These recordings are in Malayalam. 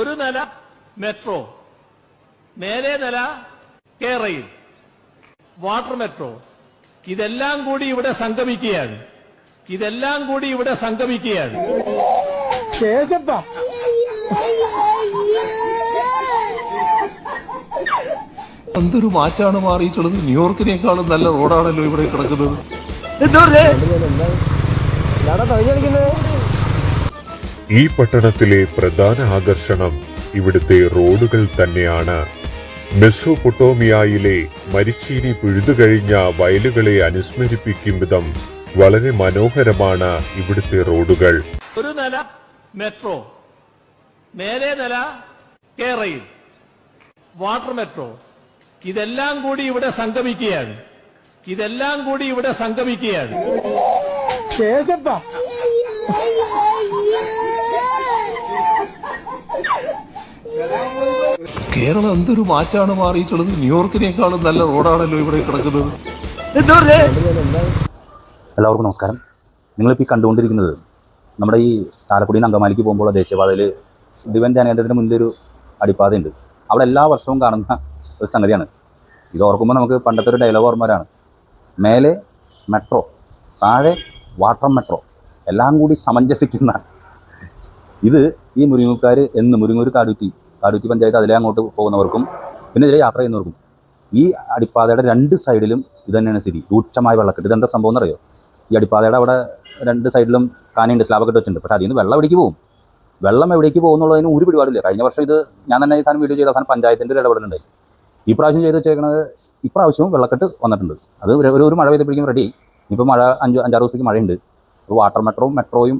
ഒരു നില മെട്രോ, മേലെ നില കേരയിൽ, വാട്ടർ മെട്രോ, ഇതെല്ലാം കൂടി ഇവിടെ സംഗമിക്കുകയാണ്. എന്തൊരു മാറ്റാണ് മാറിയിട്ടുള്ളത്. ന്യൂയോർക്കിനേക്കാളും നല്ല റോഡാണല്ലോ ഇവിടെ കിടക്കുന്നത്. ഈ പട്ടണത്തിലെ പ്രധാന ആകർഷണം ഇവിടുത്തെ റോഡുകൾ തന്നെയാണ്. മെസോപ്പൊട്ടോമിയയിലെ മരിച്ചീനി പിഴുതുകഴിഞ്ഞ വയലുകളെ അനുസ്മരിപ്പിക്കും വിധം വളരെ മനോഹരമാണ് ഇവിടുത്തെ റോഡുകൾ. ഒരു നില മെട്രോ, മേലെ നില കേരയിൽ, വാട്ടർ മെട്രോ, ഇതെല്ലാം കൂടി ഇവിടെ സംഗമിക്കുകയാണ്. കേരളം എന്തൊരു മാറ്റാണ് മാറിയിട്ടുള്ളത്. ന്യൂയോർക്കിനേക്കാളും നല്ല റോഡാണല്ലോ ഇവിടെ കിടക്കുന്നത്. എല്ലാവർക്കും നമസ്കാരം. നിങ്ങളിപ്പോൾ ഈ കണ്ടുകൊണ്ടിരിക്കുന്നത് നമ്മുടെ ഈ ചാലക്കുടിയിൽ നിന്ന് അങ്കമാലിക്ക് പോകുമ്പോൾ ദേശീയപാതയിൽ ദിവൻ ധ്യാനകേന്ദ്രത്തിന് മുന്നിലൊരു അടിപ്പാതയുണ്ട്. അവിടെ എല്ലാ വർഷവും കാണുന്ന ഒരു സംഗതിയാണ്. ഇത് ഓർക്കുമ്പോൾ നമുക്ക് പണ്ടത്തെ ഒരു ഡയലോഗ് ഓർമ്മയാണ്. മേലെ മെട്രോ, താഴെ വാട്ടർ മെട്രോ, എല്ലാം കൂടി സമഞ്ജസിക്കുന്ന ഇത് ഈ മുരിങ്ങൂർ കാടുറ്റി പഞ്ചായത്ത് അതിലെ അങ്ങോട്ട് പോകുന്നവർക്കും പിന്നെ ഇതിലെ യാത്ര ചെയ്യുന്നവർക്കും ഈ അടിപ്പാതയുടെ രണ്ട് സൈഡിലും ഇത് തന്നെയാണ് സ്ഥിതി. രൂക്ഷമായ വെള്ളക്കെട്ട്. ഇതെന്താ സംഭവം എന്നറിയോ? ഈ അടിപ്പാതയുടെ അവിടെ രണ്ട് സൈഡിലും കാനയുണ്ട്, സ്ലാബൊക്കെ ഇട്ട് വെച്ചിട്ടുണ്ട്. പക്ഷേ അതിൽ നിന്ന് വെള്ളം എവിടേക്ക് പോകും എന്നുള്ളതിന് ഒരു പിടിപാടില്ല. കഴിഞ്ഞ വർഷം ഇത് ഞാൻ തന്നെ ഈ സാധനം വീഡിയോ ചെയ്ത അവസാനം പഞ്ചായത്തിൻ്റെ ഒരു ഇടപെടലുണ്ടായി. ഈ പ്രാവശ്യം ചെയ്ത് വെച്ചേക്കുന്നത് ഇപ്രാവശ്യവും വെള്ളക്കെട്ട് വന്നിട്ടുണ്ട്. അത് ഒരു മഴ പെയ്തപ്പോഴേക്കും റെഡി. ഇപ്പോൾ മഴ 5-6 ദിവസത്തേക്ക് മഴയുണ്ട്. വാട്ടർ മെട്രോയും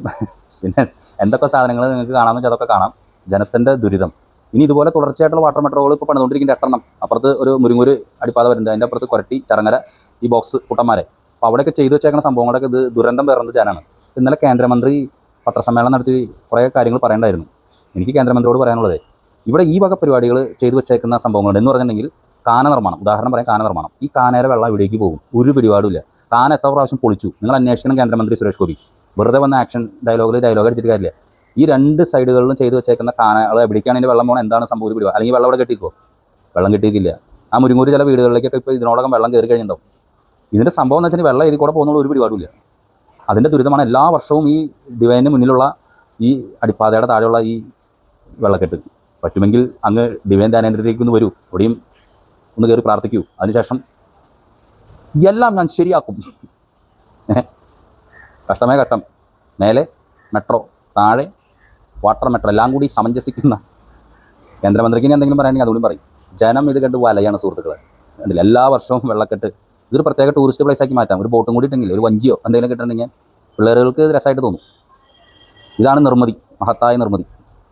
പിന്നെ എന്തൊക്കെ സാധനങ്ങൾ നിങ്ങൾക്ക് കാണാമെന്ന് വെച്ചാൽ അതൊക്കെ കാണാം. ജനത്തിൻ്റെ ദുരിതം. ഇനി ഇതുപോലെ തുടർച്ചയായിട്ടുള്ള വാട്ടർ മെട്രോകൾ ഇപ്പോൾ പണിതുകൊണ്ടിരിക്കുന്ന 8 അപ്പുറത്ത് ഒരു മുരിങ്ങൂർ അടിപ്പാത വരുന്നുണ്ട്. അതിൻ്റെ അപ്പുറത്ത് കൊരട്ടി, ചറങ്ങര, ഈ ബോക്സ് കുട്ടന്മാരെ. അപ്പോൾ അവിടെയൊക്കെ ചെയ്തു വെച്ചേക്കുന്ന സംഭവങ്ങളൊക്കെ ഇത് ദുരന്തം പേറുന്നത് ജനമാണ്. ഇന്നലെ കേന്ദ്രമന്ത്രി പത്രസമ്മേളനം നടത്തി കുറേ കാര്യങ്ങൾ പറയേണ്ടായിരുന്നു. എനിക്ക് കേന്ദ്രമന്ത്രിയോട് പറയാനുള്ളത്, ഇവിടെ ഈ വക പരിപാടികൾ ചെയ്തു വെച്ചേക്കുന്ന സംഭവങ്ങളുണ്ട് എന്ന് പറഞ്ഞിട്ടുണ്ടെങ്കിൽ കാന നിർമ്മാണം, ഉദാഹരണം പറയാം, കാന നിർമ്മാണം. ഈ കാനയുടെ വെള്ളം ഇവിടേക്ക് പോകും, ഒരു പിടിപാടില്ല. കാന എത്ര പ്രാവശ്യം പൊളിച്ചു നിങ്ങൾ അന്വേഷിക്കണം. കേന്ദ്രമന്ത്രി സുരേഷ് ഗോപി വെറുതെ വന്ന ആക്ഷൻ ഡയലോഗ് അടിച്ചിട്ട് കാര്യമില്ല. ഈ രണ്ട് സൈഡുകളിലും ചെയ്തു വെച്ചേക്കുന്ന കാനകൾ എവിടേക്കാണ് ഇതിൻ്റെ വെള്ളം പോകണം, എന്താണ് സംഭവം, ഒരു പിടിപാട്. അല്ലെങ്കിൽ വെള്ളം അവിടെ കെട്ടിക്കോ, വെള്ളം കിട്ടിയിട്ടില്ല. ആ മുരിങ്ങൂർ ചില വീടുകളിലേക്കൊക്കെ ഇപ്പോൾ ഇതിനോടകം വെള്ളം കയറി കഴിഞ്ഞിട്ടുണ്ടാവും. ഇതിൻ്റെ സംഭവം എന്ന് വെച്ചാൽ വെള്ളം ഇതിൽ കൂടെ പോകുന്നുള്ള ഒരു പിടിപാടില്ല. അതിൻ്റെ ദുരിതമാണ് എല്ലാ വർഷവും ഈ ഡിവൈനിന് മുന്നിലുള്ള ഈ അടിപ്പാതയുടെ താഴെയുള്ള ഈ വെള്ളക്കെട്ട്. പറ്റുമെങ്കിൽ അങ്ങ് ഡിവൈൻ ധ്യാനേന്ദ്രയിലേക്ക് ഒന്ന് വരൂ, എവിടെയും ഒന്ന് കയറി പ്രാർത്ഥിക്കൂ. അതിനുശേഷം എല്ലാം ഞാൻ ശരിയാക്കും. കഷ്ടമേ കഷ്ടം. മേലെ മെട്രോ, താഴെ വാട്ടർ മെട്രോ, എല്ലാം കൂടി സമഞ്ജസിക്കുന്ന കേന്ദ്രമന്ത്രിക്ക് എന്തെങ്കിലും പറയാനെങ്കിൽ അതുകൂടി പറയും. ജനം ഇത് കണ്ട് വലയാണ് സുഹൃത്തുക്കളെ. കണ്ടില്ല, എല്ലാ വർഷവും വെള്ളക്കെട്ട്. ഇതൊരു പ്രത്യേക ടൂറിസ്റ്റ് പ്ലേസ് ആക്കി മാറ്റാം. ഒരു ബോട്ടും കൂടി ഇട്ടെങ്കിൽ, ഒരു വഞ്ചിയോ എന്തെങ്കിലും കിട്ടണമെങ്കിൽ പിള്ളേർക്ക് രസമായിട്ട് തോന്നും. ഇതാണ് നിർമ്മിതി, മഹത്തായ നിർമ്മിതി.